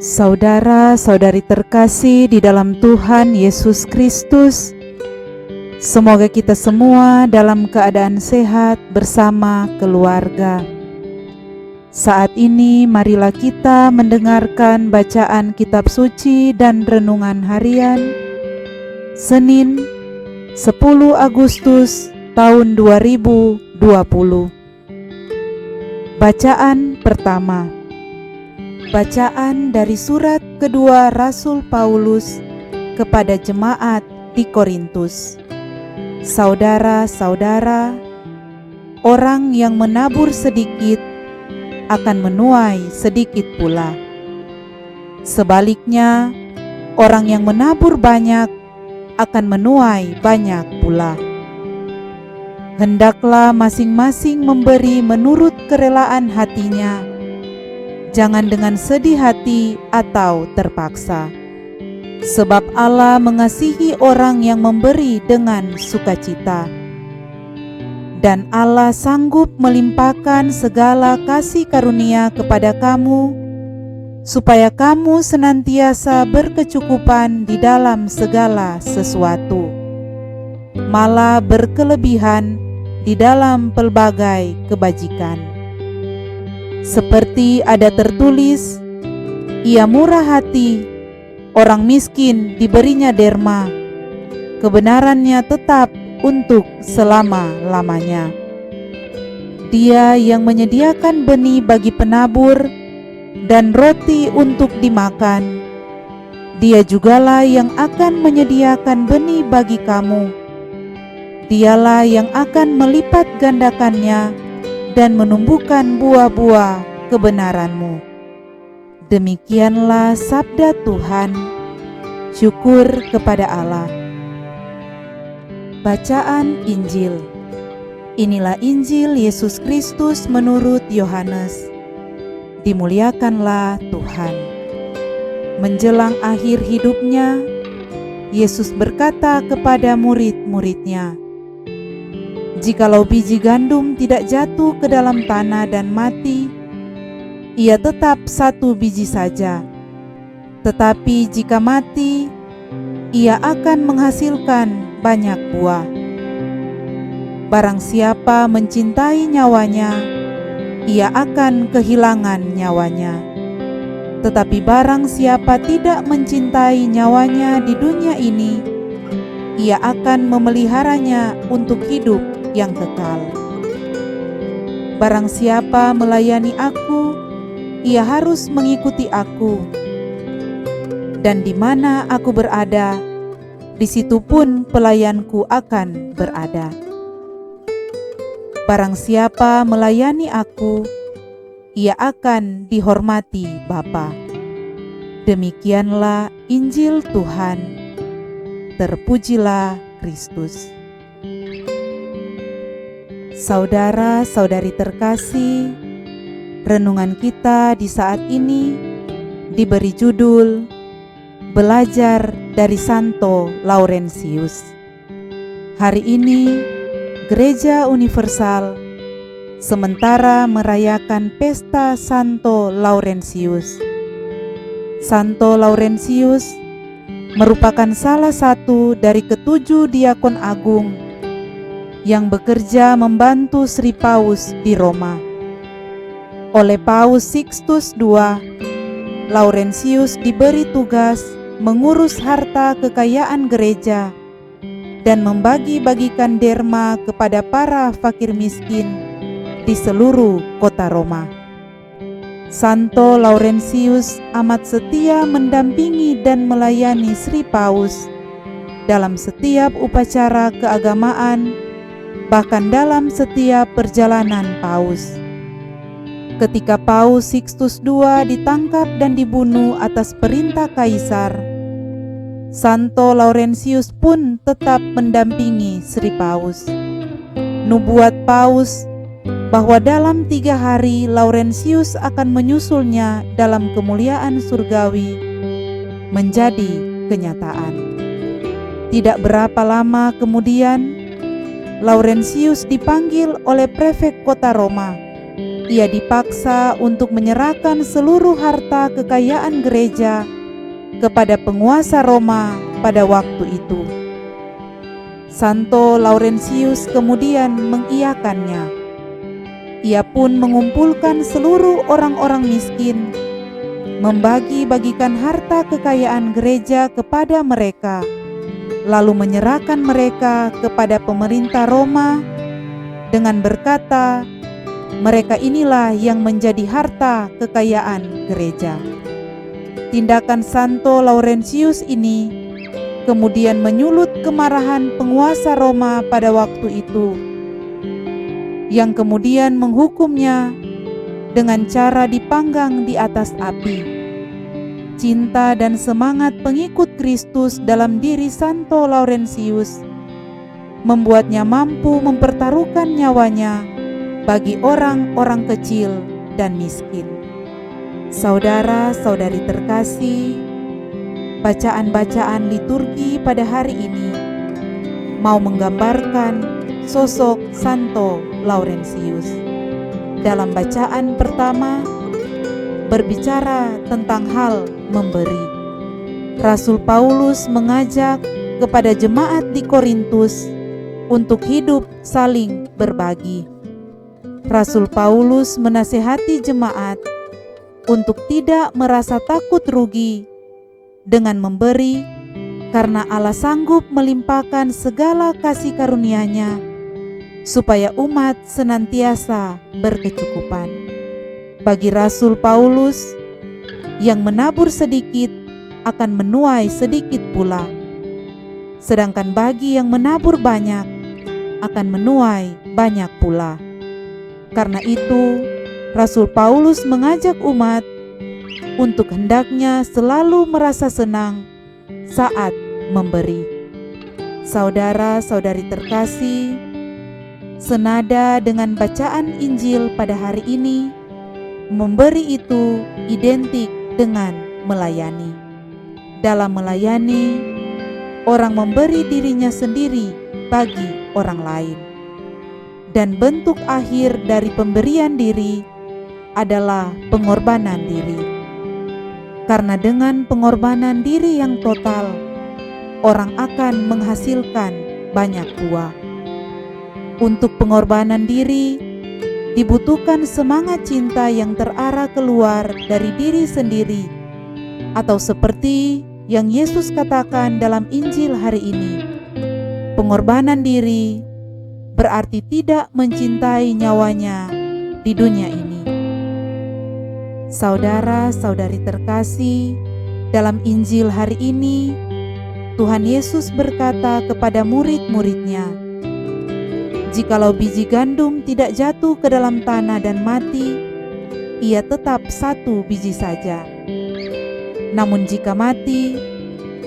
Saudara-saudari terkasih di dalam Tuhan Yesus Kristus, semoga kita semua dalam keadaan sehat bersama keluarga. Saat ini marilah kita mendengarkan bacaan kitab suci dan renungan harian Senin 10 Agustus tahun 2020. Bacaan pertama. Bacaan dari surat kedua Rasul Paulus kepada jemaat di Korintus. Saudara-saudara, orang yang menabur sedikit akan menuai sedikit pula. Sebaliknya, orang yang menabur banyak akan menuai banyak pula. Hendaklah masing-masing memberi menurut kerelaan hatinya, jangan dengan sedih hati atau terpaksa. Sebab Allah mengasihi orang yang memberi dengan sukacita. Dan Allah sanggup melimpahkan segala kasih karunia kepada kamu, supaya kamu senantiasa berkecukupan di dalam segala sesuatu, malah berkelebihan di dalam pelbagai kebajikan. Seperti ada tertulis, ia murah hati, orang miskin diberinya derma, kebenarannya tetap untuk selama-lamanya. Dia yang menyediakan benih bagi penabur dan roti untuk dimakan, dia jugalah yang akan menyediakan benih bagi kamu. Dialah yang akan melipat gandakannya dan menumbuhkan buah-buah kebenaranmu. Demikianlah sabda Tuhan. Syukur kepada Allah. Bacaan Injil. Inilah Injil Yesus Kristus menurut Yohanes. Dimuliakanlah Tuhan. Menjelang akhir hidupnya, Yesus berkata kepada murid-muridnya, "Jikalau biji gandum tidak jatuh ke dalam tanah dan mati, ia tetap satu biji saja. Tetapi jika mati, ia akan menghasilkan banyak buah. Barang siapa mencintai nyawanya, ia akan kehilangan nyawanya. Tetapi barang siapa tidak mencintai nyawanya di dunia ini, ia akan memeliharanya untuk hidup yang kekal. Barang siapa melayani aku, ia harus mengikuti aku. Dan di mana aku berada, di situ pun pelayanku akan berada. Barang siapa melayani aku, ia akan dihormati Bapa." Demikianlah Injil Tuhan. Terpujilah Kristus. Saudara-saudari terkasih, renungan kita di saat ini diberi judul Belajar dari Santo Laurentius. Hari ini Gereja Universal sementara merayakan pesta Santo Laurentius. Santo Laurentius merupakan salah satu dari ketujuh diakon agung yang bekerja membantu Sri Paus di Roma. Oleh Paus Sixtus II, Laurentius diberi tugas mengurus harta kekayaan gereja dan membagi-bagikan derma kepada para fakir miskin di seluruh kota Roma. Santo Laurentius amat setia mendampingi dan melayani Sri Paus dalam setiap upacara keagamaan, bahkan dalam setiap perjalanan Paus. Ketika Paus Sixtus II ditangkap dan dibunuh atas perintah Kaisar, Santo Laurentius pun tetap mendampingi Sri Paus. Nubuat Paus bahwa dalam 3 hari Laurentius akan menyusulnya dalam kemuliaan surgawi menjadi kenyataan. Tidak berapa lama kemudian, Laurentius dipanggil oleh prefek kota Roma ia dipaksa untuk menyerahkan seluruh harta kekayaan gereja kepada penguasa Roma pada waktu itu. Santo Laurentius kemudian mengiyakannya. Ia pun mengumpulkan seluruh orang-orang miskin, membagi-bagikan harta kekayaan gereja kepada mereka, lalu menyerahkan mereka kepada pemerintah Roma dengan berkata, mereka inilah yang menjadi harta kekayaan gereja. Tindakan Santo Laurentius ini kemudian menyulut kemarahan penguasa Roma pada waktu itu, yang kemudian menghukumnya dengan cara dipanggang di atas api. Cinta dan semangat pengikut Kristus dalam diri Santo Laurentius membuatnya mampu mempertaruhkan nyawanya bagi orang-orang kecil dan miskin. Saudara-saudari terkasih, bacaan-bacaan liturgi pada hari ini mau menggambarkan sosok Santo Laurentius. Dalam bacaan pertama berbicara tentang hal memberi. Rasul Paulus mengajak kepada jemaat di Korintus untuk hidup saling berbagi. Rasul Paulus menasihati jemaat untuk tidak merasa takut rugi dengan memberi, karena Allah sanggup melimpahkan segala kasih karunia-Nya supaya umat senantiasa berkecukupan. Bagi Rasul Paulus, yang menabur sedikit akan menuai sedikit pula, sedangkan bagi yang menabur banyak akan menuai banyak pula. Karena itu, Rasul Paulus mengajak umat untuk hendaknya selalu merasa senang saat memberi. Saudara-saudari terkasih, senada dengan bacaan Injil pada hari ini, memberi itu identik dengan melayani. Dalam melayani, orang memberi dirinya sendiri bagi orang lain. Dan bentuk akhir dari pemberian diri adalah pengorbanan diri. Karena dengan pengorbanan diri yang total, orang akan menghasilkan banyak buah. Untuk pengorbanan diri dibutuhkan semangat cinta yang terarah keluar dari diri sendiri, atau seperti yang Yesus katakan dalam Injil hari ini, pengorbanan diri berarti tidak mencintai nyawanya di dunia ini. Saudara-saudari terkasih, dalam Injil hari ini Tuhan Yesus berkata kepada murid-muridnya, "Jikalau biji gandum tidak jatuh ke dalam tanah dan mati, ia tetap satu biji saja. Namun jika mati,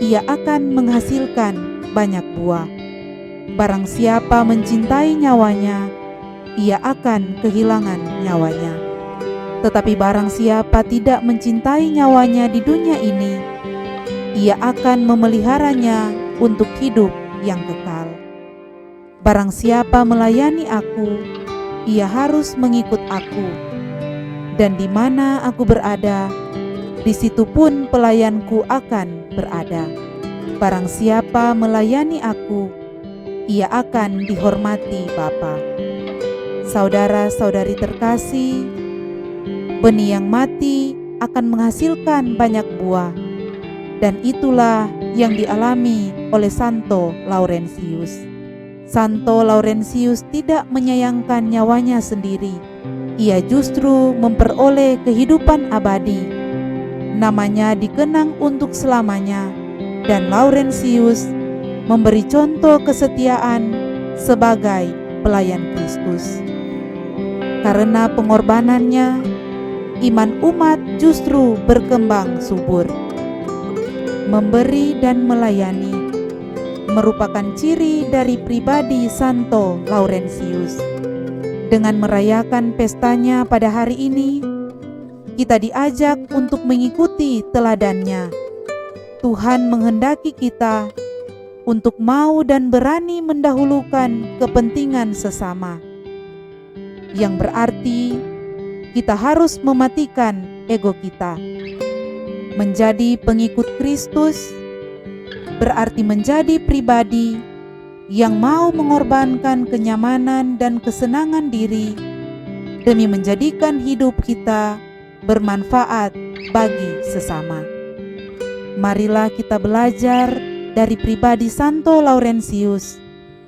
ia akan menghasilkan banyak buah. Barang siapa mencintai nyawanya, ia akan kehilangan nyawanya. Tetapi barang siapa tidak mencintai nyawanya di dunia ini, ia akan memeliharanya untuk hidup yang kekal. Barang siapa melayani aku, ia harus mengikut aku. Dan di mana aku berada, di situ pun pelayanku akan berada. Barang siapa melayani aku, ia akan dihormati Bapa." Saudara-saudari terkasih, benih yang mati akan menghasilkan banyak buah, dan itulah yang dialami oleh Santo Laurentius. Santo Laurentius tidak menyayangkan nyawanya sendiri. Ia justru memperoleh kehidupan abadi. Namanya dikenang untuk selamanya, dan Laurentius memberi contoh kesetiaan sebagai pelayan Kristus. Karena pengorbanannya, iman umat justru berkembang subur. Memberi dan melayani merupakan ciri dari pribadi Santo Laurentius. Dengan merayakan pestanya pada hari ini, kita diajak untuk mengikuti teladannya. Tuhan menghendaki kita untuk mau dan berani mendahulukan kepentingan sesama, yang berarti kita harus mematikan ego kita. Menjadi pengikut Kristus berarti menjadi pribadi yang mau mengorbankan kenyamanan dan kesenangan diri demi menjadikan hidup kita bermanfaat bagi sesama. Marilah kita belajar dari pribadi Santo Laurentius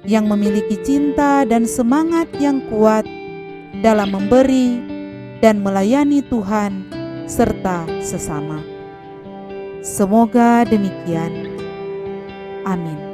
yang memiliki cinta dan semangat yang kuat dalam memberi dan melayani Tuhan serta sesama. Semoga demikian. Amin.